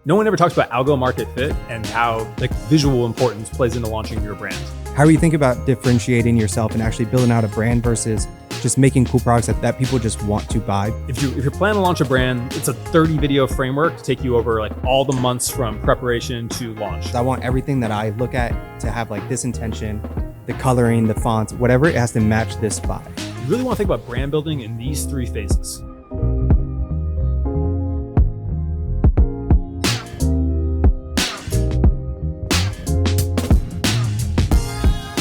No one ever talks about algo market fit and how like visual importance plays into launching your brand. How do you think about differentiating yourself and actually building out a brand versus just making cool products that people just want to buy? If you're planning to launch a brand, it's a 30 video framework to take you over like all the months from preparation to launch. I want everything that I look at to have like this intention, the coloring, the fonts, whatever, it has to match this vibe. You really want to think about brand building in these three phases.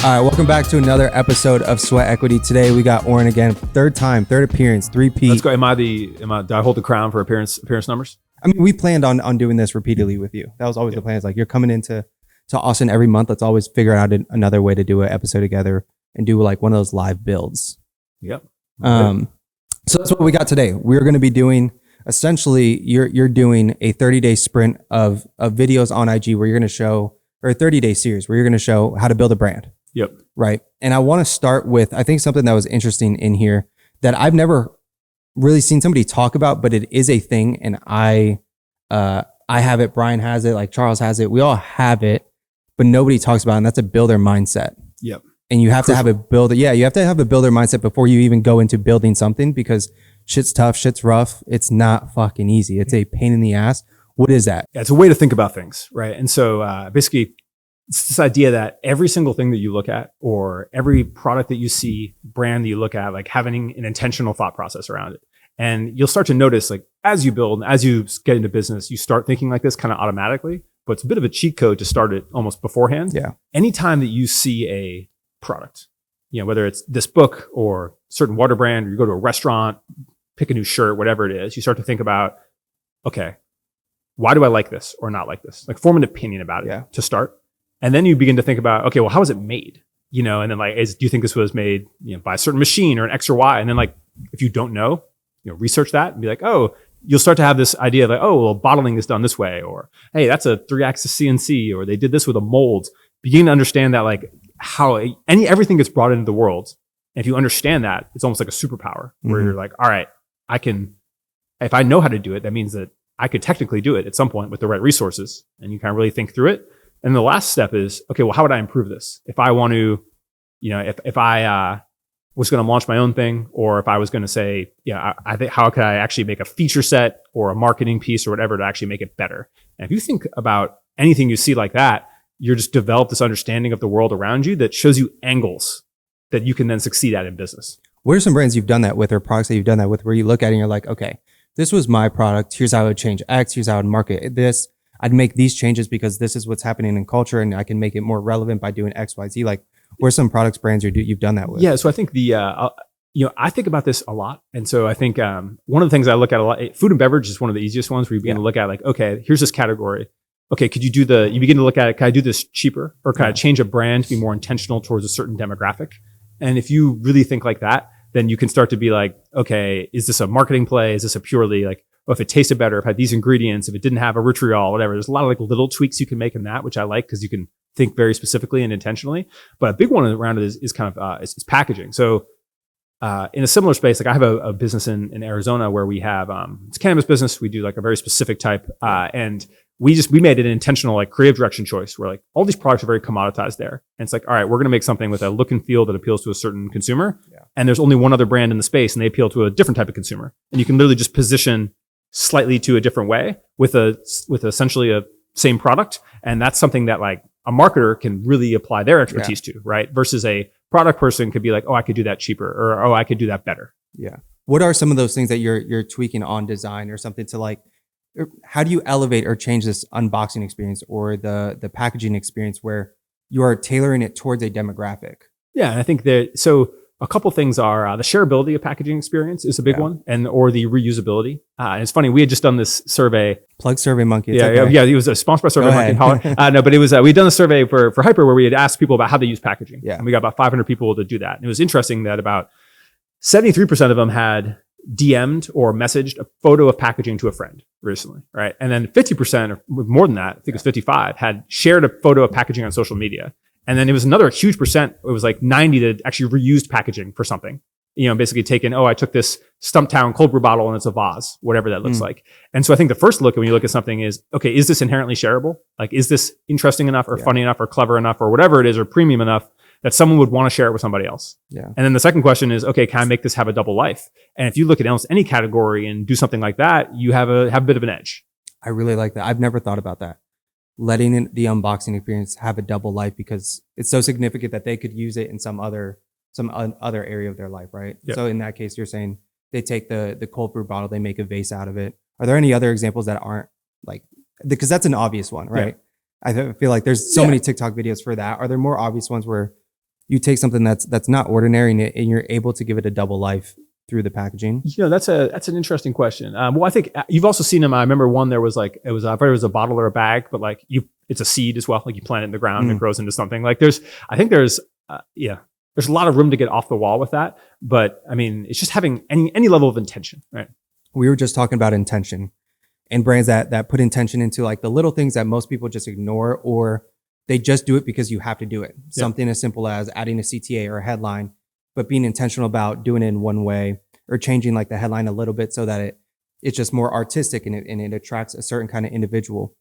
All right, welcome back to another episode of Sweat Equity. Today we got Oren again, third appearance, 3P. Let's go. Do I hold the crown for appearance numbers? I mean, we planned on doing this repeatedly with you. That was always the plan. It's like you're coming into Austin every month. Let's always figure out another way to do an episode together and do like one of those live builds. Yep. So that's what we got today. We're going to be doing essentially you're doing a 30-day sprint of videos on IG where you're going to show, or a 30-day series where you're going to show how to build a brand. Yep. Right. And I want to start with, I think something that was interesting in here that I've never really seen somebody talk about, but it is a thing. And I have it. Brian has it. Like Charles has it. We all have it, but nobody talks about it. And that's a builder mindset. Yep. And you have to have a builder. Yeah. You have to have a builder mindset before you even go into building something, because shit's tough. Shit's rough. It's not fucking easy. It's a pain in the ass. What is that? Yeah, it's a way to think about things. Right. And so basically, it's this idea that every single thing that you look at, or every product that you see, brand that you look at, like having an intentional thought process around it. And you'll start to notice, like, as you build, as you get into business, you start thinking like this kind of automatically, but it's a bit of a cheat code to start it almost beforehand. Yeah. Anytime that you see a product, whether it's this book or certain water brand, or you go to a restaurant, pick a new shirt, whatever it is, you start to think about, okay, why do I like this or not like this? Like, form an opinion about it to start. And then you begin to think about, okay, well, how was it made? And then like, do you think this was made, by a certain machine or an X or Y? And then like, if you don't know, research that and be like, oh, you'll start to have this idea of like, oh, well, bottling is done this way, or hey, that's a 3-axis CNC, or they did this with a mold. Begin to understand that like how everything gets brought into the world. And if you understand that, it's almost like a superpower where you're like, all right, if I know how to do it, that means that I could technically do it at some point with the right resources. And you kind of really think through it. And the last step is, okay, well, how would I improve this? If I want to, if I was going to launch my own thing, or if I was going to say, I think, how could I actually make a feature set or a marketing piece or whatever to actually make it better? And if you think about anything you see like that, you're just develop this understanding of the world around you that shows you angles that you can then succeed at in business. What are some brands you've done that with, or products that you've done that with, where you look at it and you're like, okay, this was my product. Here's how I would change X. Here's how I would market this. I'd make these changes because this is what's happening in culture, and I can make it more relevant by doing X, Y, Z. Like, where are some products, brands you've done that with? Yeah. So I think I think about this a lot. And so I think one of the things I look at a lot, food and beverage is one of the easiest ones, where you begin to look at like, okay, here's this category. Okay, you begin to look at it, can I do this cheaper? Or can I change a brand to be more intentional towards a certain demographic? And if you really think like that, then you can start to be like, okay, is this a marketing play? Is this a purely like, oh, if it tasted better, if it had ththese ingredients, if it didn't have a vitriol, whatever. There's a lot of like little tweaks you can make in that, which I like, because you can think very specifically and intentionally. But a big one around it is kind of it's packaging. So in a similar space, like I have a business in Arizona where we have it's a cannabis business. We do like a very specific type, and we made it an intentional like creative direction choice where like all these products are very commoditized there. And it's like, all right, we're going to make something with a look and feel that appeals to a certain consumer. Yeah. And there's only one other brand in the space, and they appeal to a different type of consumer. And you can literally just position slightly to a different way with essentially a same product. And that's something that like a marketer can really apply their expertise to, right? Versus a product person could be like, oh, I could do that cheaper, or, oh, I could do that better. Yeah. What are some of those things that you're tweaking on design or something to like, how do you elevate or change this unboxing experience or the packaging experience where you are tailoring it towards a demographic? Yeah. And I think so a couple things are the shareability of packaging experience is a big one, or the reusability. And it's funny, we had just done this survey. Plug SurveyMonkey. Yeah, it was sponsored by SurveyMonkey. No, but it was we had done a survey for Hyper where we had asked people about how they use packaging. Yeah. And we got about 500 people to do that. And it was interesting that about 73% of them had DM'd or messaged a photo of packaging to a friend recently, right? And then 50%, or more than that, I think it was 55, had shared a photo of packaging on social media. And then it was another huge percent. It was like 90 that actually reused packaging for something. Basically taken, I took this Stumptown cold brew bottle and it's a vase, whatever that looks like. And so I think the first look when you look at something is, okay, is this inherently shareable? Like, is this interesting enough or funny enough or clever enough or whatever it is or premium enough that someone would want to share it with somebody else? Yeah. And then the second question is, okay, can I make this have a double life? And if you look at almost any category and do something like that, you have a bit of an edge. I really like that. I've never thought about that. Letting the unboxing experience have a double life, because it's so significant that they could use it in some other area of their life, right? Yep. So in that case, you're saying they take the cold brew bottle, they make a vase out of it. Are there any other examples that aren't like, because that's an obvious one, right? Yeah. I feel like there's so many TikTok videos for that. Are there more obvious ones where you take something that's not ordinary and you're able to give it a double life through the packaging? That's an interesting question. Well, I think you've also seen them. I remember one, there was like, I thought it was a bottle or a bag, but like it's a seed as well. Like you plant it in the ground and it grows into something. Like there's a lot of room to get off the wall with that. But I mean, it's just having any level of intention, right? We were just talking about intention and brands that put intention into like the little things that most people just ignore, or they just do it because you have to do it. Something as simple as adding a CTA or a headline, but being intentional about doing it in one way, or changing like the headline a little bit so that it's just more artistic and it attracts a certain kind of individual.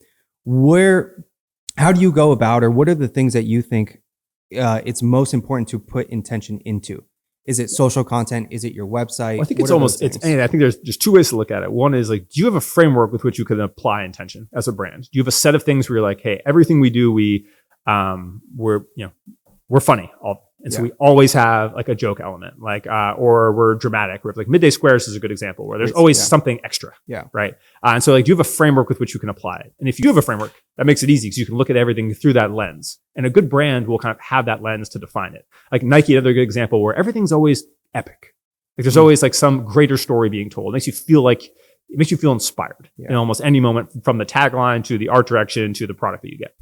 How do you go about, or what are the things that you think it's most important to put intention into? Is it social content? Is it your website? Well, I think I think there's two ways to look at it. One is like, do you have a framework with which you can apply intention as a brand? Do you have a set of things where you're like, hey, everything we do, we're funny. So we always have like a joke element, or we're dramatic. We're like Midday Squares is a good example where there's always something extra. Yeah. Right. And so like, do you have a framework with which you can apply it? And if you do have a framework, that makes it easy because you can look at everything through that lens. And a good brand will kind of have that lens to define it. Like Nike, another good example where everything's always epic. Like there's always like some greater story being told. It makes you feel inspired in almost any moment, from the tagline to the art direction to the product that you get.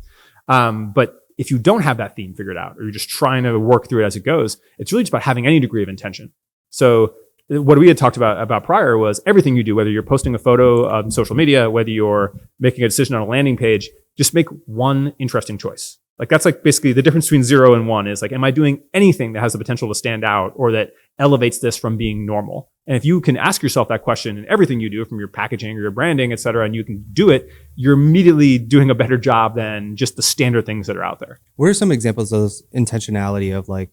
But if you don't have that theme figured out, or you're just trying to work through it as it goes, it's really just about having any degree of intention. So what we had talked about prior was everything you do, whether you're posting a photo on social media, whether you're making a decision on a landing page, just make one interesting choice. Like that's like basically the difference between 0 and 1 is like, am I doing anything that has the potential to stand out or that elevates this from being normal? And if you can ask yourself that question in everything you do, from your packaging or your branding, et cetera, and you can do it, you're immediately doing a better job than just the standard things that are out there. What are some examples of those intentionality of like,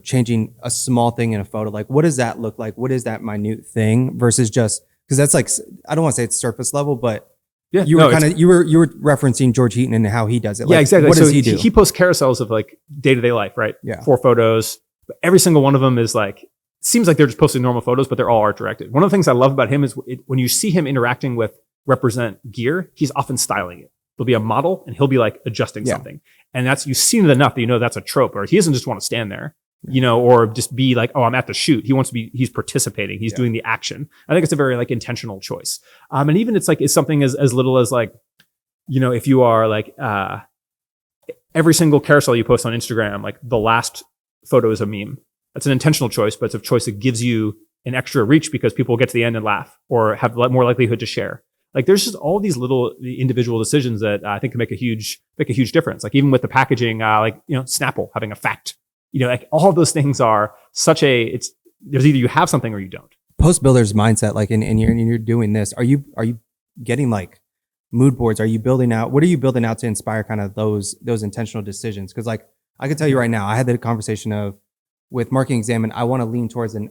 changing a small thing in a photo? Like, what does that look like? What is that minute thing versus just, because that's like, I don't want to say it's surface level, but you were referencing George Heaton and how he does it. Like, exactly. What does he do? He posts carousels of like day-to-day life, right? Yeah. 4 photos. But every single one of them is like, seems like they're just posting normal photos, but they're all art directed. One of the things I love about him is when you see him interacting with represent gear, he's often styling it. There'll be a model and he'll be like adjusting something. And you've seen it enough that that's a trope, or he doesn't just want to stand there, or just be like, oh, I'm at the shoot. He's participating. He's doing the action. I think it's a very like intentional choice. And even it's something as little as like, if you are like, every single carousel you post on Instagram, like the last photo is a meme. That's an intentional choice, but it's a choice that gives you an extra reach because people will get to the end and laugh or have more likelihood to share. Like there's just all these little individual decisions that I think can make a huge difference. Like even with the packaging, Snapple having a fact, like all of those things are there's either you have something or you don't. Post builder's mindset, like and you're doing this. Are you getting like mood boards? What are you building out to inspire kind of those intentional decisions? Because like I can tell you right now, I had the conversation with Marketing Examine, I want to lean towards a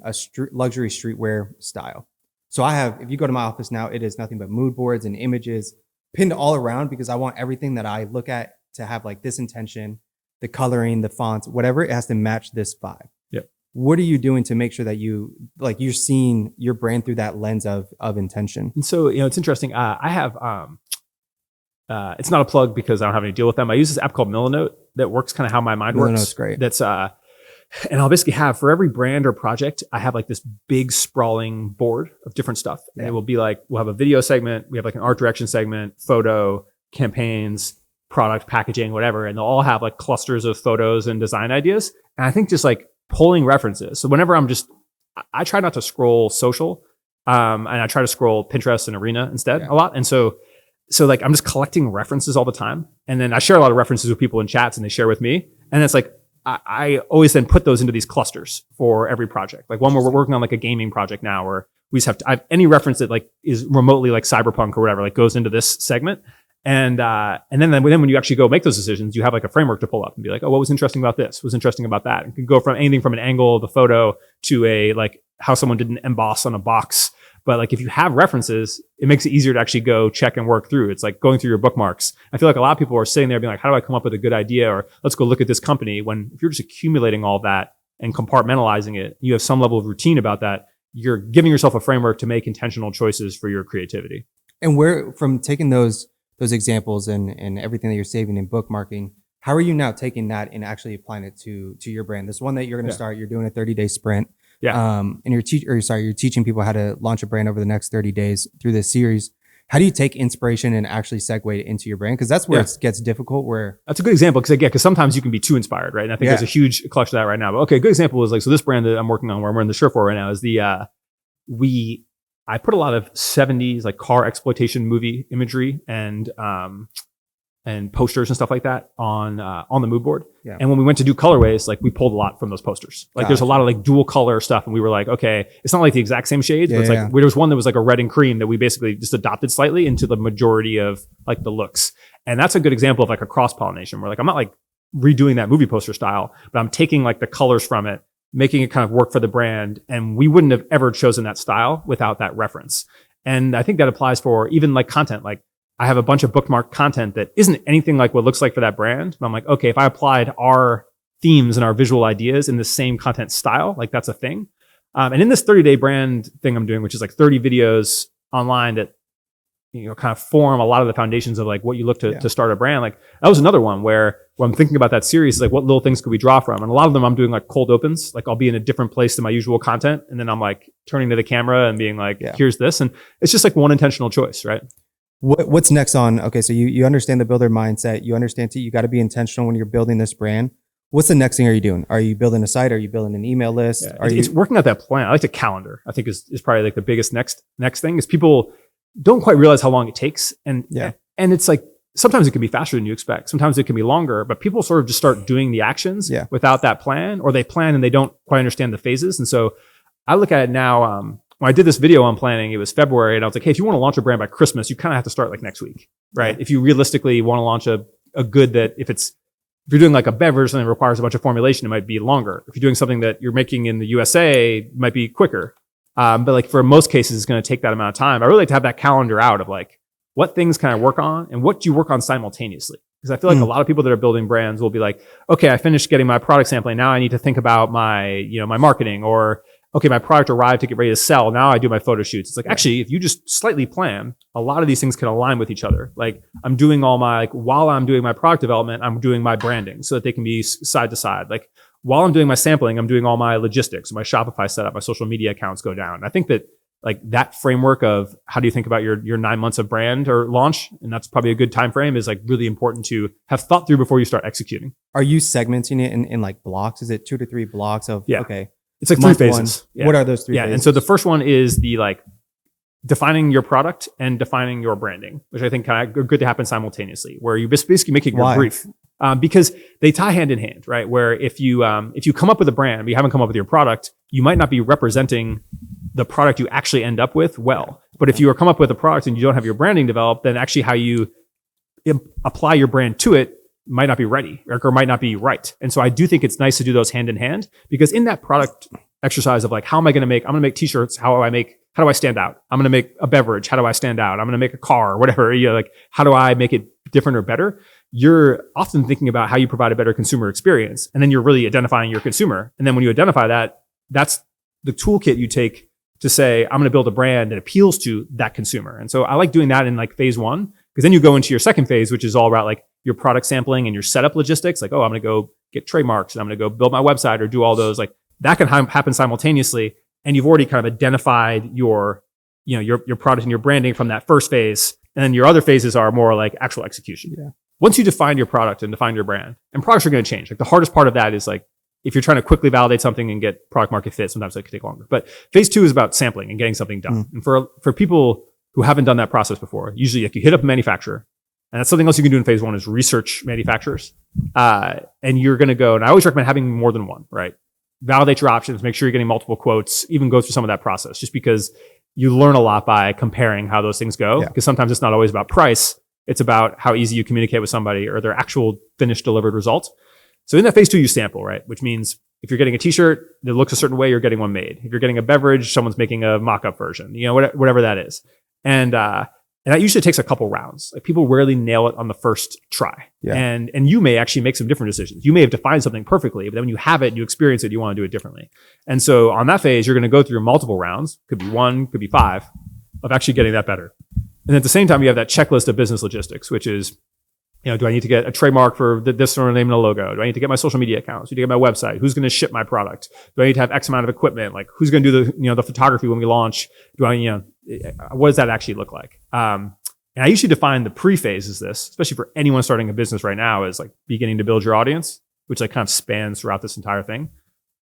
luxury streetwear style. So if you go to my office now, it is nothing but mood boards and images pinned all around because I want everything that I look at to have like this intention, the coloring, the fonts, whatever, it has to match this vibe. Yep. What are you doing to make sure that you're seeing your brand through that lens of intention? And so, it's interesting. I have, it's not a plug because I don't have any deal with them. I use this app called Milanote that works kind of how my mind works. Milanote's great. That's, and I'll basically have for every brand or project, I have like this big sprawling board of different stuff. And it will be like, we'll have a video segment. We have like an art direction segment, photo, campaigns, product, packaging, whatever. And they'll all have like clusters of photos and design ideas. And I think just like pulling references. So whenever I try not to scroll social, and I try to scroll Pinterest and Arena instead a lot. And so like I'm just collecting references all the time. And then I share a lot of references with people in chats and they share with me. And it's like, I always then put those into these clusters for every project. Like one where we're working on like a gaming project now where we just have to, I have any reference that like is remotely like cyberpunk or whatever, like goes into this segment. And then when you actually go make those decisions, you have like a framework to pull up and be like, oh, what was interesting about this? What was interesting about that? And it can go from anything from an angle of the photo to a like how someone did an emboss on a box. But like if you have references, it makes it easier to actually go check and work through. It's like going through your bookmarks. I feel like a lot of people are sitting there being like, how do I come up with a good idea? Or let's go look at this company. When if you're just accumulating all that and compartmentalizing it, you have some level of routine about that. You're giving yourself a framework to make intentional choices for your creativity. And where from taking those examples and everything that you're saving in bookmarking, how are you now taking that and actually applying it to your brand? This one that you're going to start, you're doing a 30-day sprint. Yeah. And you're teaching people how to launch a brand over the next 30 days through this series. How do you take inspiration and actually segue it into your brand? Because that's where it gets difficult. Where that's a good example because sometimes you can be too inspired, right? And I think there's a huge collection of that right now. But okay, a good example is like, so this brand that I'm working on, where I'm wearing the shirt for right now, is I put a lot of 70s like car exploitation movie imagery and posters and stuff like that on the mood board. Yeah. And when we went to do colorways, like we pulled a lot from those posters. Like there's a lot of like dual color stuff. And we were like, okay, it's not like the exact same shades, but it's like there was one that was like a red and cream that we basically just adopted slightly into the majority of like the looks. And that's a good example of like a cross pollination where like, I'm not like redoing that movie poster style, but I'm taking like the colors from it, making it kind of work for the brand. And we wouldn't have ever chosen that style without that reference. And I think that applies for even like content. Like I have a bunch of bookmarked content that isn't anything like what it looks like for that brand. But I'm like, okay, if I applied our themes and our visual ideas in the same content style, like that's a thing. And in this 30-day brand thing I'm doing, which is like 30 videos online that, kind of form a lot of the foundations of like what you look to start a brand. Like that was another one where I'm thinking about that series, like what little things could we draw from? And a lot of them I'm doing like cold opens. Like I'll be in a different place than my usual content. And then I'm like turning to the camera and being like, here's this. And it's just like one intentional choice, right? What's next on, okay, so you understand the builder mindset. You understand you got to be intentional when you're building this brand. What's the next thing are you doing? Are you building a site? Are you building an email list? It's working out that plan. I like to calendar. I think is probably like the biggest next thing is people don't quite realize how long it takes. And it's like, sometimes it can be faster than you expect. Sometimes it can be longer, but people sort of just start doing the actions without that plan, or they plan and they don't quite understand the phases. And so I look at it now, when I did this video on planning, it was February, and I was like, hey, if you want to launch a brand by Christmas, you kind of have to start like next week, right? If you realistically want to launch a good that if you're doing like a beverage and it requires a bunch of formulation, it might be longer. If you're doing something that you're making in the USA, it might be quicker. But like for most cases, it's going to take that amount of time. I really like to have that calendar out of like, what things can I work on and what do you work on simultaneously? Because I feel like a lot of people that are building brands will be like, okay, I finished getting my product sampling. Now I need to think about my, my marketing, or okay, my product arrived to get ready to sell. Now I do my photo shoots. It's like, actually, if you just slightly plan, a lot of these things can align with each other. Like I'm doing all my, like while I'm doing my product development, I'm doing my branding so that they can be side to side. Like while I'm doing my sampling, I'm doing all my logistics, my Shopify setup, my social media accounts go down. I think that like that framework of how do you think about your 9 months of brand or launch, and that's probably a good time frame, is like really important to have thought through before you start executing. Are you segmenting it in like blocks? Is it 2 to 3 blocks of okay? It's like 3 phases. What are those 3 phases? And so the first one is the like defining your product and defining your branding, which I think kind of good to happen simultaneously, where you're basically making your brief. Because they tie hand in hand, right? Where if you come up with a brand, but you haven't come up with your product, you might not be representing the product you actually end up with well. But if you come up with a product and you don't have your branding developed, then actually how you apply your brand to it might not be ready or might not be right. And so I do think it's nice to do those hand in hand, because in that product exercise of like, I'm going to make t-shirts. How do I stand out? I'm going to make a beverage. How do I stand out? I'm going to make a car or whatever. Like, how do I make it different or better? You're often thinking about how you provide a better consumer experience. And then you're really identifying your consumer. And then when you identify that, that's the toolkit you take to say, I'm going to build a brand that appeals to that consumer. And so I like doing that in like phase 1, because then you go into your second phase, which is all about like your product sampling and your setup logistics. Like, oh, I'm going to go get trademarks and I'm going to go build my website or do all those. Like that can happen simultaneously. And you've already kind of identified your product and your branding from that first phase. And then your other phases are more like actual execution. Yeah. Once you define your product and define your brand, and products are going to change. Like the hardest part of that is like, if you're trying to quickly validate something and get product market fit, sometimes that could take longer. But phase 2 is about sampling and getting something done. And for people who haven't done that process before, usually like you hit up a manufacturer And that's something else you can do in phase one is research manufacturers. And you're going to go, and I always recommend having more than one, right? Validate your options, make sure you're getting multiple quotes, even go through some of that process, just because you learn a lot by comparing how those things go. Because sometimes it's not always about price. It's about how easy you communicate with somebody or their actual finished delivered result. So in that phase two, you sample, right? Which means if you're getting a t-shirt that looks a certain way, you're getting one made. If you're getting a beverage, someone's making a mock-up version, whatever that is. And that usually takes a couple rounds. Like people rarely nail it on the first try. Yeah. And you may actually make some different decisions. You may have defined something perfectly, but then when you have it, you experience it, you want to do it differently. And so on that phase, you're going to go through multiple rounds. Could be 1, could be 5 of actually getting that better. And at the same time, you have that checklist of business logistics, which is, do I need to get a trademark for this sort of name and a logo? Do I need to get my social media accounts? Do I need to get my website? Who's going to ship my product? Do I need to have X amount of equipment? Like who's going to do the photography when we launch? What does that actually look like? And I usually define the pre-phase as this, especially for anyone starting a business right now, is like beginning to build your audience, which like kind of spans throughout this entire thing.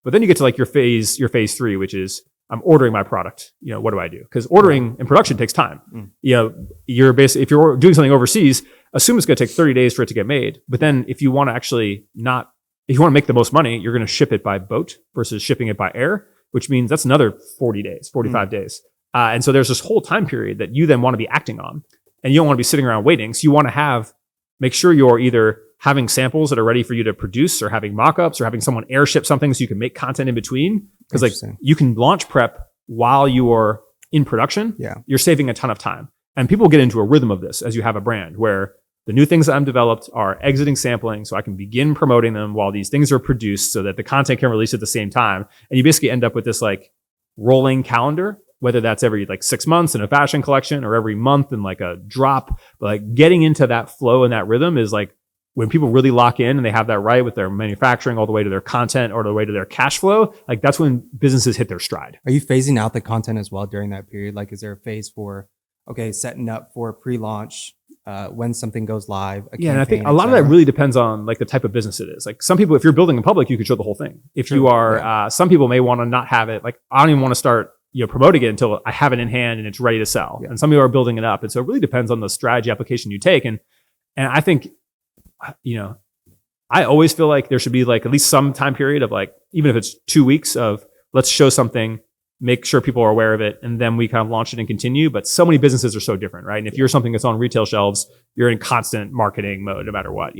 But then you get to like your phase 3, which is I'm ordering my product. What do I do? Because ordering and production takes time. You're basically, if you're doing something overseas, assume it's going to take 30 days for it to get made. But then if you want to actually if you want to make the most money, you're going to ship it by boat versus shipping it by air, which means that's another 40 days, 45 days. And so there's this whole time period that you then want to be acting on, and you don't want to be sitting around waiting. So you want to make sure you're either having samples that are ready for you to produce, or having mock-ups, or having someone airship something so you can make content in between. Because like you can launch prep while you are in production. Yeah. You're saving a ton of time. And people get into a rhythm of this as you have a brand where the new things that I'm developed are exiting sampling, so I can begin promoting them while these things are produced so that the content can release at the same time. And you basically end up with this like rolling calendar, whether that's every like 6 months in a fashion collection or every month in like a drop. But like getting into that flow and that rhythm is like when people really lock in and they have that right with their manufacturing all the way to their content or the way to their cash flow, like that's when businesses hit their stride. Are you phasing out the content as well during that period? Like, is there a phase for, setting up for pre-launch, when something goes live? And I think a lot of that really depends on like the type of business it is. Like some people, if you're building in public, you could show the whole thing. If you are, some people may want to not have it. Like I don't even want to start, promoting it until I have it in hand and it's ready to sell. Yeah. And some people are building it up. And so it really depends on the strategy application you take. And I think, I always feel like there should be like at least some time period of like, even if it's 2 weeks of let's show something, make sure people are aware of it, and then we kind of launch it and continue. But so many businesses are so different, right? And if you're something that's on retail shelves, you're in constant marketing mode no matter what,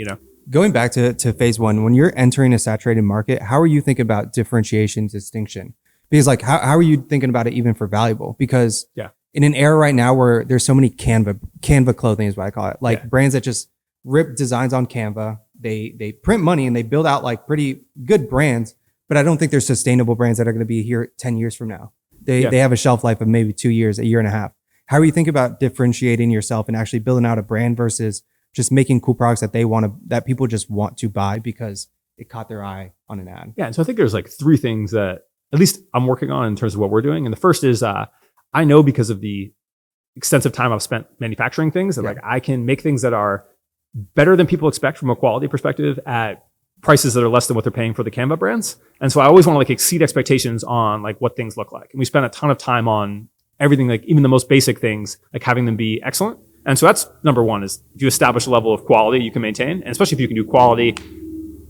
Going back to phase 1, when you're entering a saturated market, how are you thinking about differentiation, distinction? Because like, how are you thinking about it even for valuable? Because in an era right now where there's so many Canva clothing is what I call it. Like brands that just rip designs on Canva. They print money and they build out like pretty good brands, but I don't think they're sustainable brands that are going to be here 10 years from now. They have a shelf life of maybe 2 years, a year and a half. How are you thinking about differentiating yourself and actually building out a brand versus just making cool products that people just want to buy because it caught their eye on an ad? Yeah. And so I think there's like 3 things that at least I'm working on in terms of what we're doing. And the first is, I know because of the extensive time I've spent manufacturing things that like I can make things that are better than people expect from a quality perspective at prices that are less than what they're paying for the Canva brands. And so I always want to like exceed expectations on like what things look like. And we spend a ton of time on everything, like even the most basic things, like having them be excellent. And so that's number one, is if you establish a level of quality you can maintain, and especially if you can do quality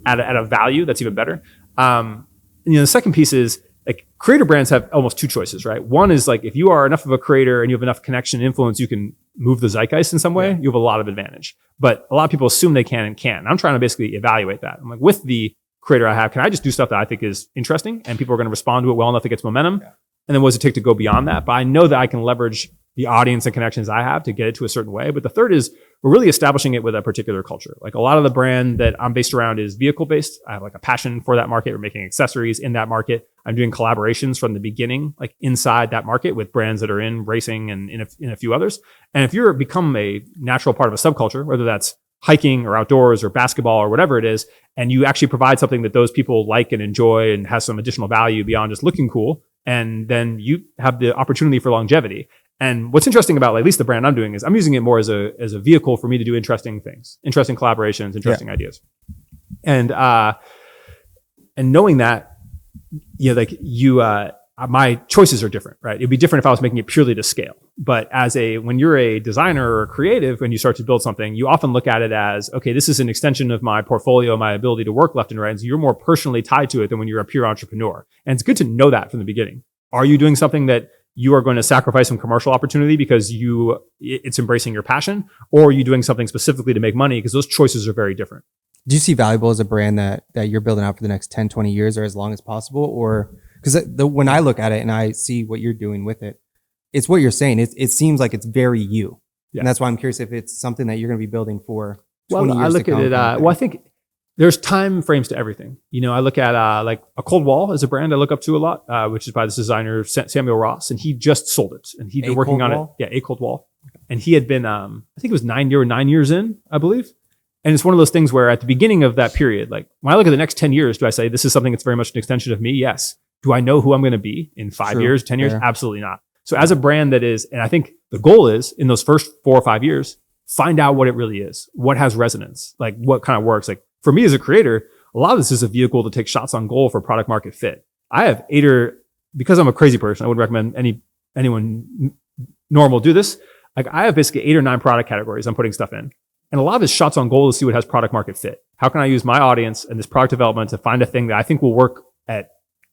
at a value, that's even better. And the second piece is like creator brands have almost 2 choices, right? One is like, if you are enough of a creator and you have enough connection and influence, you can move the zeitgeist in some way, you have a lot of advantage. But a lot of people assume they can and can't. And I'm trying to basically evaluate that. I'm like, with the creator I have, can I just do stuff that I think is interesting and people are going to respond to it well enough that it gets momentum? Yeah. And then what does it take to go beyond that? But I know that I can leverage the audience and connections I have to get it to a certain way. But the third is we're really establishing it with a particular culture. Like a lot of the brand that I'm based around is vehicle based. I have like a passion for that market. We're making accessories in that market. I'm doing collaborations from the beginning, like inside that market with brands that are in racing and in a few others. And if you're become a natural part of a subculture, whether that's hiking or outdoors or basketball or whatever it is, and you actually provide something that those people like and enjoy and has some additional value beyond just looking cool, and then you have the opportunity for longevity. And what's interesting about like, at least the brand I'm doing is I'm using it more as a vehicle for me to do interesting things, interesting collaborations, interesting ideas. And knowing that, my choices are different, right? It'd be different if I was making it purely to scale. But when you're a designer or a creative, when you start to build something, you often look at it as, okay, this is an extension of my portfolio, my ability to work left and right. And so you're more personally tied to it than when you're a pure entrepreneur. And it's good to know that from the beginning. Are you doing something that you are going to sacrifice some commercial opportunity because it's embracing your passion, or are you doing something specifically to make money? Because those choices are very different. Do you see Valuable as a brand that you're building out for the next 10, 20 years or as long as possible? Or because when I look at it and I see what you're doing with it, it's what you're saying. It seems like it's very you. Yeah. And that's why I'm curious if it's something that you're going to be building for 20 years I look at it, I think there's time frames to everything. I look at like a Cold Wall is a brand I look up to a lot, which is by this designer, Samuel Ross, and he just sold it. And he'd been working on it. Yeah, a Cold Wall. And he had been, I think it was 9 years in, I believe. And it's one of those things where at the beginning of that period, like when I look at the next 10 years, do I say this is something that's very much an extension of me? Yes. Do I know who I'm going to be in 5 years, 10 years? Yeah. Absolutely not. So as a brand that is, and I think the goal is in those first 4 or 5 years, find out what it really is, what has resonance, like what kind of works. Like for me as a creator, a lot of this is a vehicle to take shots on goal for product market fit. I have because I'm a crazy person, I wouldn't recommend anyone normal do this. Like I have basically 8 or 9 product categories I'm putting stuff in. And a lot of it is shots on goal to see what has product market fit. How can I use my audience and this product development to find a thing that I think will work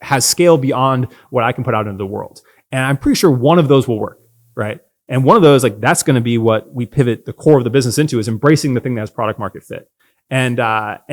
has scale beyond what I can put out into the world? And I'm pretty sure one of those will work, right? And one of those, like that's going to be what we pivot the core of the business into, is embracing the thing that has product market fit. And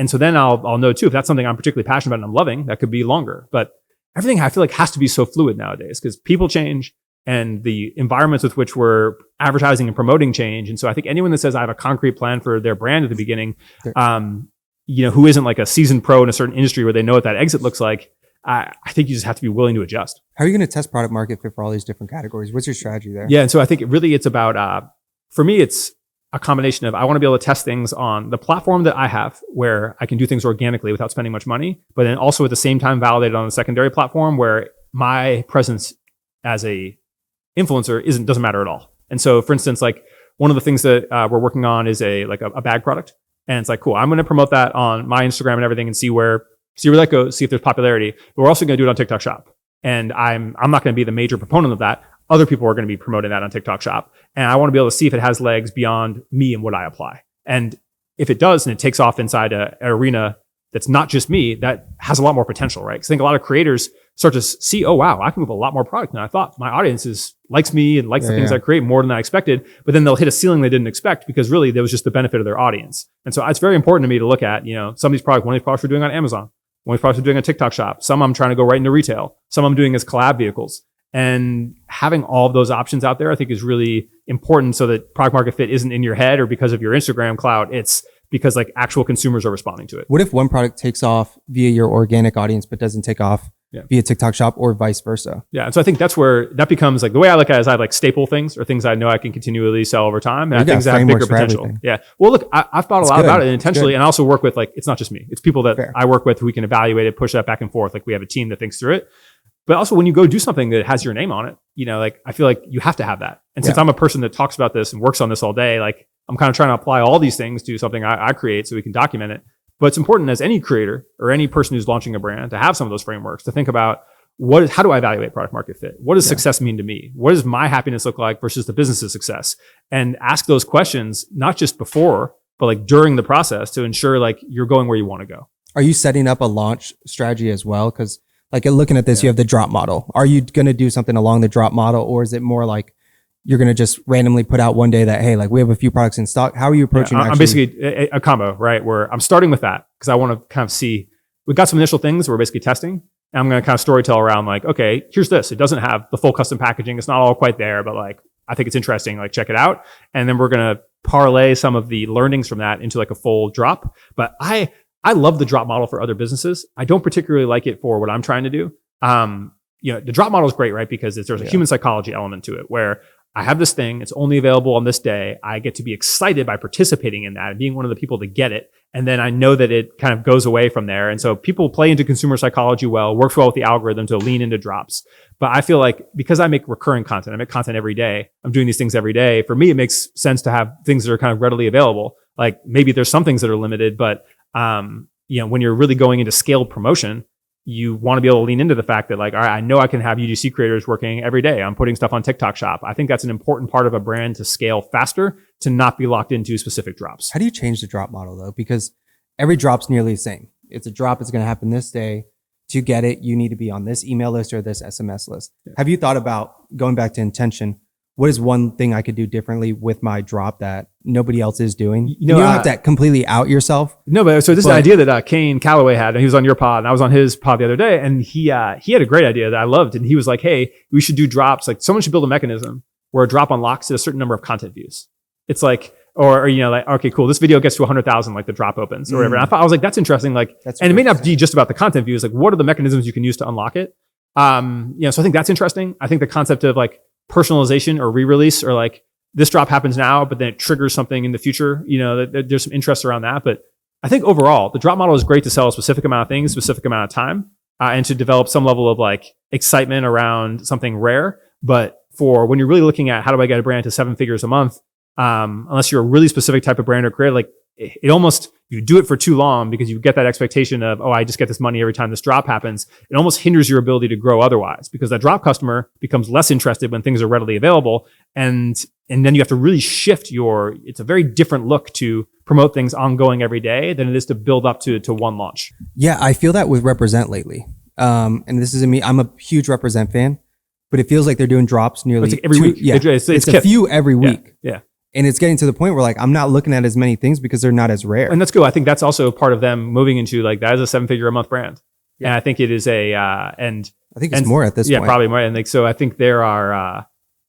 so then I'll know too, if that's something I'm particularly passionate about and I'm loving, that could be longer. But everything I feel like has to be so fluid nowadays because people change and the environments with which we're advertising and promoting change. And so I think anyone that says I have a concrete plan for their brand at the beginning, who isn't like a seasoned pro in a certain industry where they know what that exit looks like, I think you just have to be willing to adjust. How are you going to test product market fit for all these different categories? What's your strategy there? Yeah. And so I think it's about, for me, it's a combination of, I want to be able to test things on the platform that I have where I can do things organically without spending much money, but then also at the same time validate it on the secondary platform where my presence as a influencer doesn't matter at all. And so for instance, like one of the things that we're working on is a bag product. And it's like, cool, I'm going to promote that on my Instagram and everything and see where that goes, see if there's popularity. But we're also going to do it on TikTok Shop. And I'm not going to be the major proponent of that. Other people are going to be promoting that on TikTok Shop. And I want to be able to see if it has legs beyond me and what I apply. And if it does, and it takes off inside an arena that's not just me, that has a lot more potential, right? Because I think a lot of creators start to see, oh, wow, I can move a lot more product than I thought. My audience likes me and likes the things I create more than I expected. But then they'll hit a ceiling they didn't expect because really there was just the benefit of their audience. And so it's very important to me to look at, some of these products, one of these products we're doing on Amazon, one of these products we're doing on TikTok Shop. Some I'm trying to go right into retail. Some I'm doing as collab vehicles. And having all of those options out there, I think is really important so that product market fit isn't in your head or because of your Instagram clout. It's because like actual consumers are responding to it. What if one product takes off via your organic audience, but doesn't take off via TikTok Shop or vice versa? Yeah. And so I think that's where that becomes like the way I look at it is I have like staple things or things I know I can continually sell over time. And I think that have bigger potential. Yeah. Well, look, I've thought a lot about it intentionally. And I also work with it's not just me. It's people that I work with who we can evaluate it, push that back and forth. Like we have a team that thinks through it. But also when you go do something that has your name on it, I feel like you have to have that. And since I'm a person that talks about this and works on this all day, like I'm kind of trying to apply all these things to something I create so we can document it. But it's important as any creator or any person who's launching a brand to have some of those frameworks to think about how do I evaluate product market fit? What does success mean to me? What does my happiness look like versus the business's success? And ask those questions, not just before, but like during the process to ensure like you're going where you want to go. Are you setting up a launch strategy as well? Because like looking at this, you have the drop model. Are you going to do something along the drop model, or is it more like you're going to just randomly put out one day that, hey, like we have a few products in stock? How are you approaching? I'm basically a combo, right? Where I'm starting with that because I want to kind of see, we've got some initial things we're basically testing. And I'm going to kind of storytell around like, okay, here's this. It doesn't have the full custom packaging. It's not all quite there, but like, I think it's interesting. Like check it out. And then we're going to parlay some of the learnings from that into like a full drop. But I love the drop model for other businesses. I don't particularly like it for what I'm trying to do. The drop model is great, right? Because there's a human psychology element to it where I have this thing, it's only available on this day. I get to be excited by participating in that and being one of the people to get it. And then I know that it kind of goes away from there. And so people play into consumer psychology well, works well with the algorithm to lean into drops. But I feel like because I make recurring content, I make content every day, I'm doing these things every day. For me, it makes sense to have things that are kind of readily available. Like maybe there's some things that are limited, but when you're really going into scaled promotion, you want to be able to lean into the fact that like, all right, I know I can have UGC creators working every day. I'm putting stuff on TikTok Shop. I think that's an important part of a brand to scale faster, to not be locked into specific drops. How do you change the drop model though? Because every drop's nearly the same. It's a drop. It's going to happen this day. To get it, you need to be on this email list or this SMS list. Yeah. Have you thought about going back to intention? What is one thing I could do differently with my drop that nobody else is doing? You don't have to completely out yourself. No, but so this is an idea that Kane Calloway had, and he was on your pod, and I was on his pod the other day, and he had a great idea that I loved, and he was like, "Hey, we should do drops. Like, someone should build a mechanism where a drop unlocks at a certain number of content views. It's like, or you know, like, okay, cool, this video gets to 100,000, like the drop opens or whatever." And I was like, that's interesting. Like, and it may not be just about the content views. Like, what are the mechanisms you can use to unlock it? You know, so I think that's interesting. I think the concept of like personalization or re-release, or like this drop happens now, but then it triggers something in the future. You know, there's some interest around that. But I think overall, the drop model is great to sell a specific amount of things, specific amount of time, and to develop some level of like excitement around something rare. But for when you're really looking at how do I get a brand to 7 figures a month, unless you're a really specific type of brand or creator, like it almost, you do it for too long because you get that expectation of, oh, I just get this money every time this drop happens. It almost hinders your ability to grow otherwise, because that drop customer becomes less interested when things are readily available. And then you have to really shift it's a very different look to promote things ongoing every day than it is to build up to one launch. Yeah, I feel that with Represent lately. And this isn't me. I'm a huge Represent fan, but it feels like they're doing drops nearly like every week. Yeah, it's a few every week. Yeah. And it's getting to the point where like, I'm not looking at as many things because they're not as rare. And that's cool. I think that's also part of them moving into like, that is a 7-figure a month brand. Yeah. And I think it is and I think it's more at this point. Yeah, probably more. And like, so I think there are,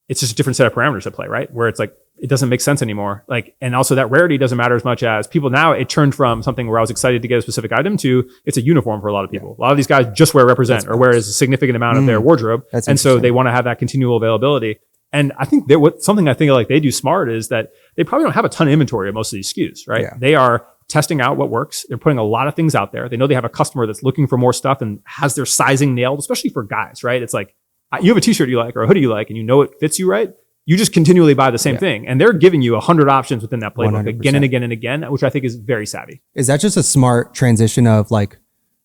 it's just a different set of parameters at play, right? Where it's like, it doesn't make sense anymore. Like, and also that rarity doesn't matter as much as people now. It turned from something where I was excited to get a specific item to it's a uniform for a lot of people. Yeah. A lot of these guys just wear Represent or wear a significant amount of their wardrobe. And so they want to have that continual availability. And I think something I think like they do smart is that they probably don't have a ton of inventory of most of these SKUs, right? Yeah. They are testing out what works. They're putting a lot of things out there. They know they have a customer that's looking for more stuff and has their sizing nailed, especially for guys, right? It's like, you have a t-shirt you like or a hoodie you like, and you know it fits you right. You just continually buy the same thing. And they're giving you 100 options within that playbook 100%. Again and again and again, which I think is very savvy. Is that just a smart transition of like,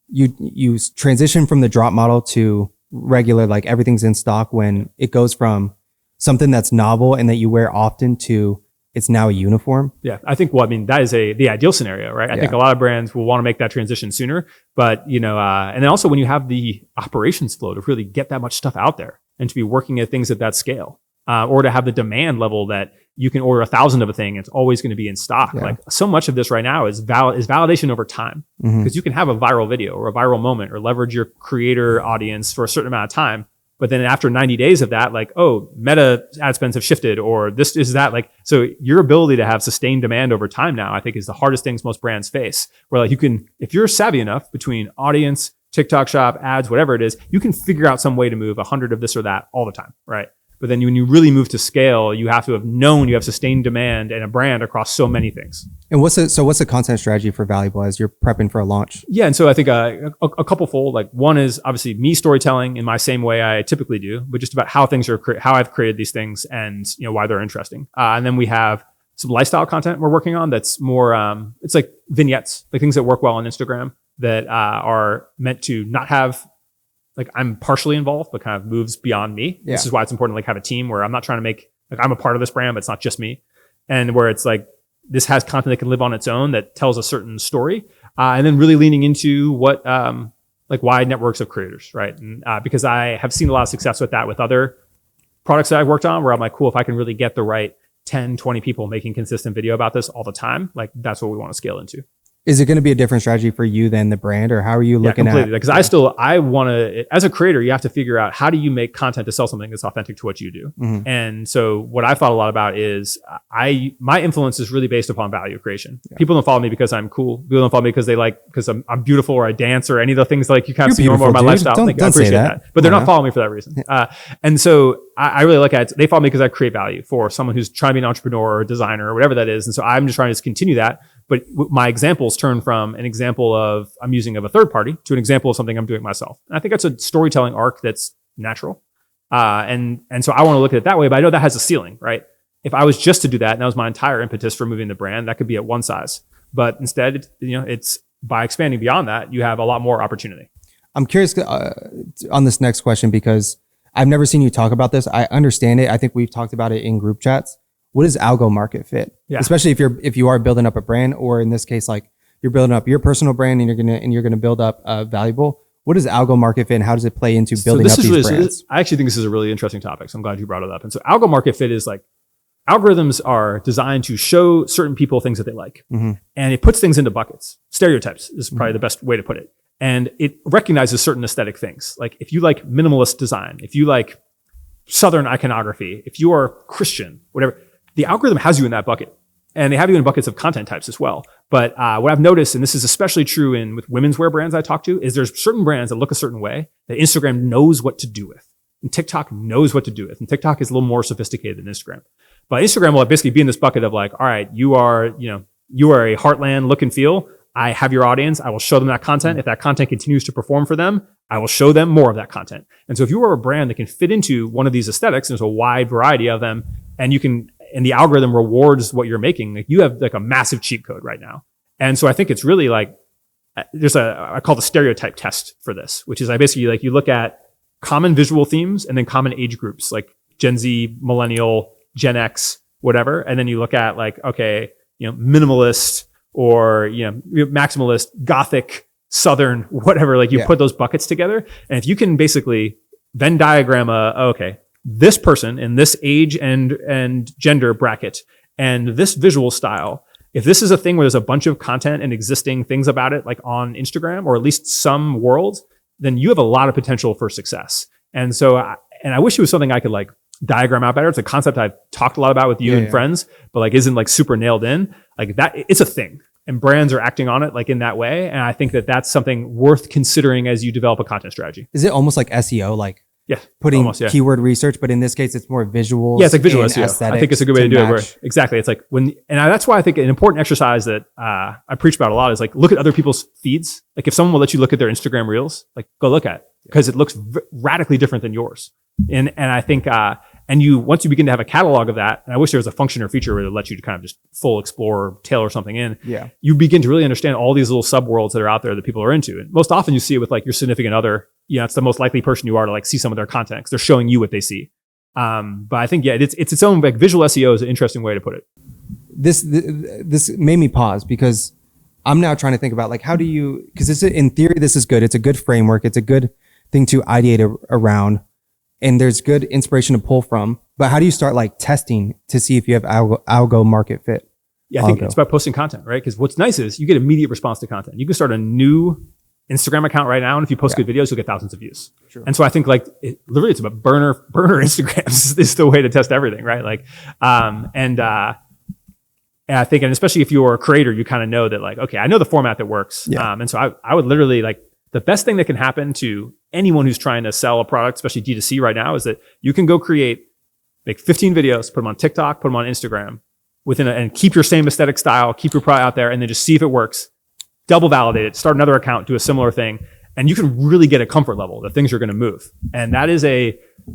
you transition from the drop model to regular, like everything's in stock, when it goes from something that's novel and that you wear often to it's now a uniform? Yeah, I think, that is the ideal scenario, right? I think a lot of brands will want to make that transition sooner, but you know, and then also when you have the operations flow to really get that much stuff out there and to be working at things at that scale, or to have the demand level that you can order 1,000 of a thing, it's always going to be in stock. Yeah. Like so much of this right now is validation over time, because you can have a viral video or a viral moment or leverage your creator audience for a certain amount of time. But then after 90 days of that, like, oh, Meta ad spends have shifted, or this is that. Like, so your ability to have sustained demand over time now, I think, is the hardest things most brands face. Where like you can, if you're savvy enough between audience, TikTok Shop, ads, whatever it is, you can figure out some way to move 100 of this or that all the time, right? But then when you really move to scale, you have to have known you have sustained demand and a brand across so many things. And what's the content strategy for Valuable as you're prepping for a launch? Yeah. And so I think a couple fold, like one is obviously me storytelling in my same way I typically do, but just about how things are, how I've created these things and, you know, why they're interesting. And then we have some lifestyle content we're working on that's more, it's like vignettes, like things that work well on Instagram that are meant to not have, like I'm partially involved, but kind of moves beyond me. Yeah. This is why it's important to like have a team where I'm not trying to make, like I'm a part of this brand, but it's not just me. And where it's like, this has content that can live on its own that tells a certain story. And then really leaning into what, like wide networks of creators, right? And because I have seen a lot of success with that with other products that I've worked on, where I'm like, cool, if I can really get the right 10, 20 people making consistent video about this all the time, like that's what we want to scale into. Is it going to be a different strategy for you than the brand, or how are you looking completely. Because I want to, as a creator, you have to figure out how do you make content to sell something that's authentic to what you do. Mm-hmm. And so what I thought a lot about is my influence is really based upon value creation. Yeah. People don't follow me because I'm cool. People don't follow me because I'm beautiful or I dance or any of the things like you kind of see normal in my lifestyle. Don't I appreciate say that. But they're not following me for that reason. And so I really look at it. They follow me because I create value for someone who's trying to be an entrepreneur or a designer or whatever that is. And so I'm just trying to continue that. But my examples turn from an example of I'm using of a third party to an example of something I'm doing myself. And I think that's a storytelling arc that's natural. And so I want to look at it that way, but I know that has a ceiling, right? If I was just to do that, and that was my entire impetus for moving the brand, that could be at one size. But instead, it's by expanding beyond that, you have a lot more opportunity. I'm curious on this next question because I've never seen you talk about this. I understand it. I think we've talked about it in group chats. What is algo market fit? Yeah. Especially if you are building up a brand, or in this case, like you're building up your personal brand and you're gonna build up valuable. What is algo market fit, and how does it play into building up these brands? I actually think this is a really interesting topic, so I'm glad you brought it up. And so algo market fit is like, algorithms are designed to show certain people things that they like. Mm-hmm. And it puts things into buckets. Stereotypes is probably the best way to put it. And it recognizes certain aesthetic things. Like if you like minimalist design, if you like Southern iconography, if you are Christian, whatever, the algorithm has you in that bucket. And they have you in buckets of content types as well. But what I've noticed, and this is especially true with women's wear brands I talk to, is there's certain brands that look a certain way that Instagram knows what to do with. And TikTok knows what to do with. And TikTok is a little more sophisticated than Instagram. But Instagram will basically be in this bucket of like, all right, you are a Heartland look and feel. I have your audience. I will show them that content. If that content continues to perform for them, I will show them more of that content. And so if you are a brand that can fit into one of these aesthetics, there's a wide variety of them, and the algorithm rewards what you're making, like you have like a massive cheat code right now. And so I think it's really like, I call the stereotype test for this, which is I basically like, you look at common visual themes and then common age groups, like Gen Z, millennial, Gen X, whatever. And then you look at like, okay, minimalist or, maximalist, Gothic, Southern, whatever, like you put those buckets together. And if you can basically Venn diagram okay, this person in this age and gender bracket and this visual style, if this is a thing where there's a bunch of content and existing things about it, like on Instagram, or at least some world, then you have a lot of potential for success. And so, I wish it was something I could like diagram out better. It's a concept I've talked a lot about with you and friends, but like isn't like super nailed in. Like that, it's a thing, and brands are acting on it like in that way. And I think that that's something worth considering as you develop a content strategy. Is it almost like SEO? Like putting keyword research, but in this case, it's more visual. Yeah, it's like visual SEO. I think it's a good way to do it. Exactly. It's like that's why I think an important exercise that I preach about a lot is like, look at other people's feeds. Like if someone will let you look at their Instagram reels, like go look at it, because it looks radically different than yours. And I think, once you begin to have a catalog of that, and I wish there was a function or feature where it lets you to kind of just full explore, tailor something in. Yeah. You begin to really understand all these little subworlds that are out there that people are into. And most often you see it with like your significant other. It's the most likely person you are to like see some of their content because they're showing you what they see. But I think, it's its own, like visual SEO is an interesting way to put it. This made me pause because I'm now trying to think about like, how do you, because in theory, this is good. It's a good framework. It's a good thing to ideate around. And there's good inspiration to pull from, but how do you start like testing to see if you have algo market fit? Yeah, I think it's about posting content, right? Because what's nice is you get immediate response to content. You can start a new Instagram account right now, and if you post good videos, you'll get thousands of views. Sure. And so I think like literally it's about burner Instagrams is the way to test everything, right? Like, and I think, and especially if you're a creator, you kind of know that like, okay, I know the format that works. Yeah. And so I would literally like, the best thing that can happen to anyone who's trying to sell a product, especially D2C right now, is that you can go make 15 videos, put them on TikTok, put them on Instagram and keep your same aesthetic style, keep your product out there, and then just see if it works. Double validate it, start another account, do a similar thing. And you can really get a comfort level that things are going to move. And that is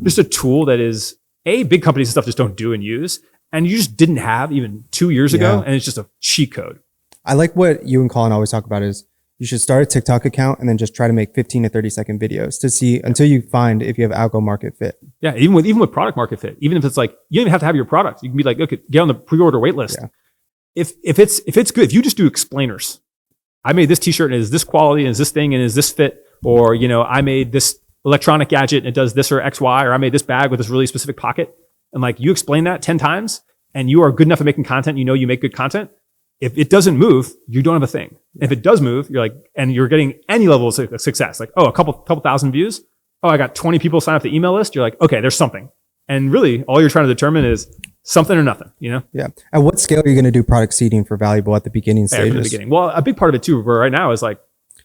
just a tool that is big companies and stuff just don't do and use. And you just didn't have even 2 years ago. And it's just a cheat code. I like what you and Colin always talk about is you should start a TikTok account and then just try to make 15 to 30 second videos to see until you find if you have algo market fit. Yeah. Even with product market fit, even if it's like, you don't even have to have your product. You can be like, okay, get on the pre-order wait list. Yeah. If it's good, if you just do explainers, I made this t-shirt and it is this quality and is this thing and is this fit, or, I made this electronic gadget and it does this or X, Y, or I made this bag with this really specific pocket. And like you explain that 10 times and you are good enough at making content, you make good content. If it doesn't move, you don't have a thing. Yeah. If it does move, you're like, and you're getting any level of success, like, a couple thousand views. Oh, I got 20 people sign up the email list. You're like, okay, there's something. And really all you're trying to determine is something or nothing, Yeah. At what scale are you going to do product seeding for valuable at the beginning stages? At the beginning. Well, a big part of it too, right now is like,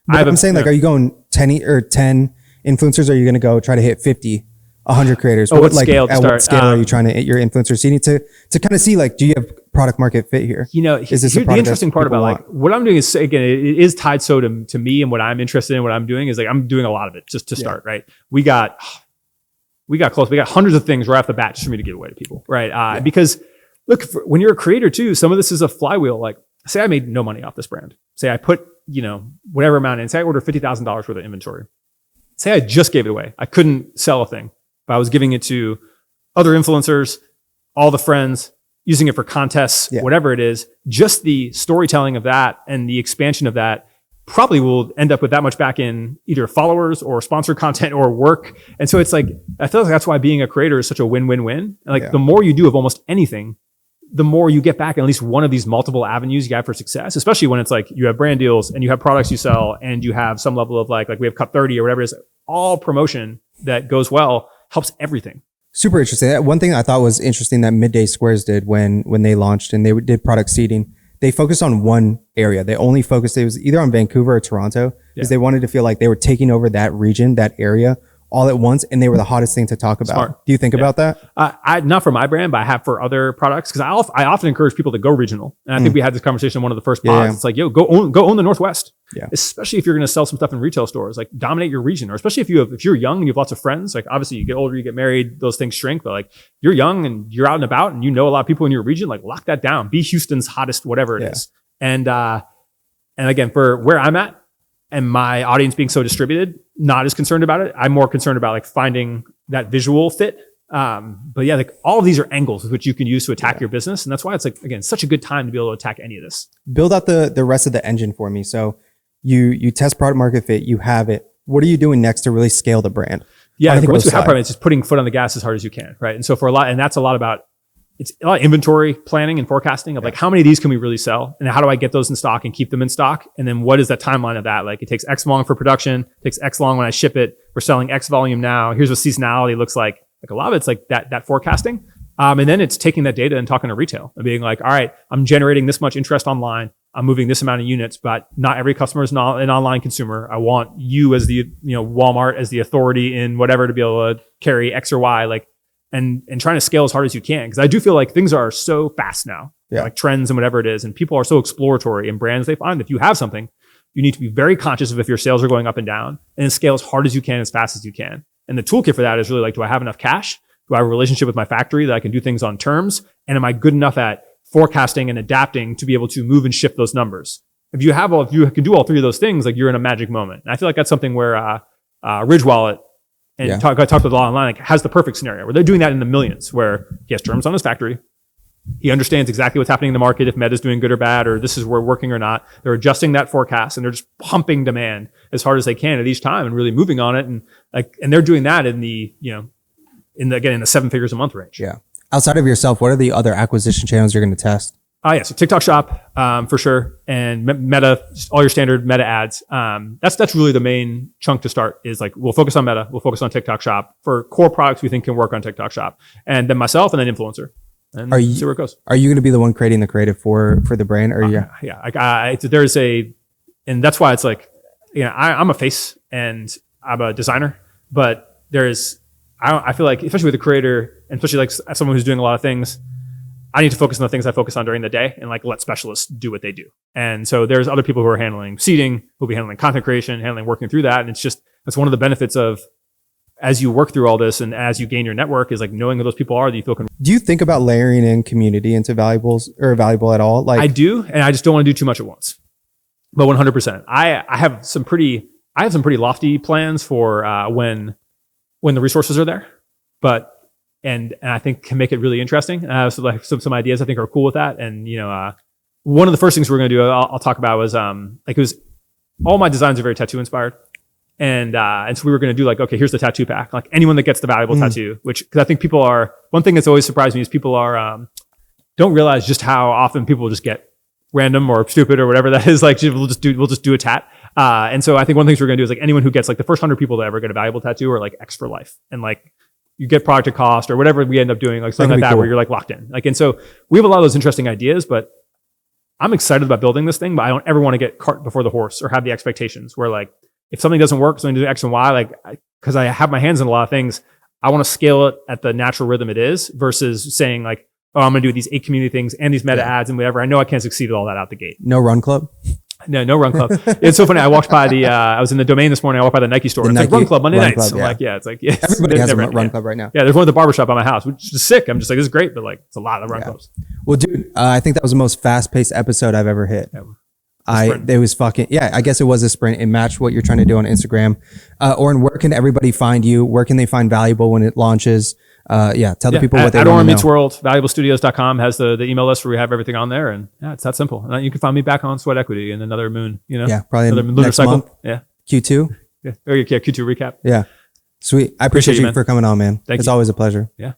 I'm saying like, are you going 10 influencers? Or are you going to go try to hit 50, 100 creators? What scale are you trying to hit your influencer seeding to kind of see like, do you have product market fit here? Is this the interesting part about like what I'm doing is, again, it is tied so to me and what I'm interested in. What I'm doing is like, I'm doing a lot of it just to start, right? We got close. We got hundreds of things right off the bat just for me to give away to people, right? Because look, when you're a creator too, some of this is a flywheel. Like say I made no money off this brand. Say I put, whatever amount in, say I order $50,000 worth of inventory. say I just gave it away. I couldn't sell a thing, but I was giving it to other influencers, all the friends, using it for contests, whatever it is. Just the storytelling of that and the expansion of that probably will end up with that much back in either followers or sponsored content or work. And so it's like, I feel like that's why being a creator is such a win-win-win. And like the more you do of almost anything, the more you get back in at least one of these multiple avenues you have for success, especially when it's like you have brand deals and you have products you sell and you have some level of like we have Cut 30 or whatever it is. All promotion that goes well helps everything. Super interesting. One thing I thought was interesting that Midday Squares did when they launched and they did product seeding, they focused on one area. They only focused, it was either on Vancouver or Toronto, because they wanted to feel like they were taking over that region, that area, all at once, and they were the hottest thing to talk about. Smart. Do you think about that? I not for my brand, but I have for other products, because I often encourage people to go regional. And I think we had this conversation in one of the first pods. It's like, yo, go own the Northwest. Yeah. Especially if you're going to sell some stuff in retail stores, like dominate your region, or especially if you're young and you have lots of friends. Like obviously you get older, you get married, those things shrink, but like you're young and you're out and about and you know a lot of people in your region, like lock that down. Be Houston's hottest, whatever it is. And again, for where I'm at and my audience being so distributed, not as concerned about it. I'm more concerned about like finding that visual fit. But yeah, like all of these are angles with which you can use to attack your business. And that's why it's like, again, such a good time to be able to attack any of this. Build out the rest of the engine for me. So you test product market fit, you have it. What are you doing next to really scale the brand? Yeah, I think once you have product, it's just putting foot on the gas as hard as you can, right? And so for a lot, and that's a lot about, it's a lot of inventory planning and forecasting of like, how many of these can we really sell? And how do I get those in stock and keep them in stock? And then what is that timeline of that? Like it takes X long for production, it takes X long when I ship it. We're selling X volume now. Here's what seasonality looks like. Like a lot of it's like that forecasting. And then it's taking that data and talking to retail and being like, all right, I'm generating this much interest online. I'm moving this amount of units, but not every customer is an online consumer. I want you as the, Walmart as the authority in whatever to be able to carry X or Y, like, and trying to scale as hard as you can. Cause I do feel like things are so fast now, like trends and whatever it is. And people are so exploratory, and brands, they find that if you have something, you need to be very conscious of if your sales are going up and down, and then scale as hard as you can, as fast as you can. And the toolkit for that is really like, do I have enough cash? Do I have a relationship with my factory that I can do things on terms? And am I good enough at forecasting and adapting to be able to move and shift those numbers? If you can do all three of those things, like you're in a magic moment. And I feel like that's something where Ridge Wallet and I talked with a lot online, like has the perfect scenario where they're doing that in the millions, where he has terms on his factory. He understands exactly what's happening in the market, if Meta's doing good or bad, or this is where working or not. They're adjusting that forecast and they're just pumping demand as hard as they can at each time and really moving on it. And they're doing that in the, in the 7 figures a month range. Yeah. Outside of yourself, what are the other acquisition channels you're going to test? So TikTok Shop, for sure. And Meta, all your standard Meta ads. That's really the main chunk to start, is like, we'll focus on Meta. We'll focus on TikTok Shop for core products we think can work on TikTok Shop, and then myself, and then influencer, and see where it goes. Are you going to be the one creating the creative for the brand? Or and that's why it's like, I'm a face and I'm a designer, but I feel like, especially with a creator, and especially like someone who's doing a lot of things, I need to focus on the things I focus on during the day and like let specialists do what they do. And so there's other people who are handling seeding, who'll be handling content creation, working through that. And that's one of the benefits of, as you work through all this and as you gain your network, is like knowing who those people are that you feel can. Do you think about layering in community into valuable at all? Like I do, and I just don't want to do too much at once. But 100%, I have some pretty lofty plans for when the resources are there, but. And I think can make it really interesting. So like some ideas I think are cool with that. And one of the first things we're going to do, I'll talk about, was all my designs are very tattoo inspired, and so we were going to do like, okay, here's the tattoo pack. Like anyone that gets the valuable tattoo, because I think one thing that's always surprised me is people don't realize just how often people will just get random or stupid or whatever that is. Like we'll just do a tat. And so I think one of the things we're going to do is like anyone who gets like the first 100 people to ever get a valuable tattoo are like X for life, and like. You get product at cost or whatever we end up doing, like something like that, cool. Where you're like locked in. Like, and so we have a lot of those interesting ideas, but I'm excited about building this thing, but I don't ever want to get cart before the horse or have the expectations where like, if something doesn't work, something to do X and Y, like, cause I have my hands in a lot of things. I want to scale it at the natural rhythm it is, versus saying like, oh, I'm going to do these 8 community things and these meta ads and whatever. I know I can't succeed with all that out the gate. No run club. No run club. It's so funny. I walked by I was in the Domain this morning. I walked by the Nike store. It's like run club Monday nights. I'm like, it's like, everybody has a run club right now. Yeah, there's one at the barbershop by my house, which is sick. I'm just like, this is great, but like, it's a lot of run clubs. Well, dude, I think that was the most fast-paced episode I've ever hit. It was fucking, yeah, I guess it was a sprint. It matched what you're trying to do on Instagram. Oren, where can everybody find you? Where can they find Valuable when it launches? Tell the people what they want to know. Oren Meets World, valuablestudios.com has the email list where we have everything on there. And yeah, it's that simple. And you can find me back on Sweat Equity in another moon, probably another lunar next cycle. month. Yeah. Q2. Yeah. Q2 recap. Yeah. Sweet. I appreciate you for coming on, man. Thank it's you. always a pleasure. Yeah.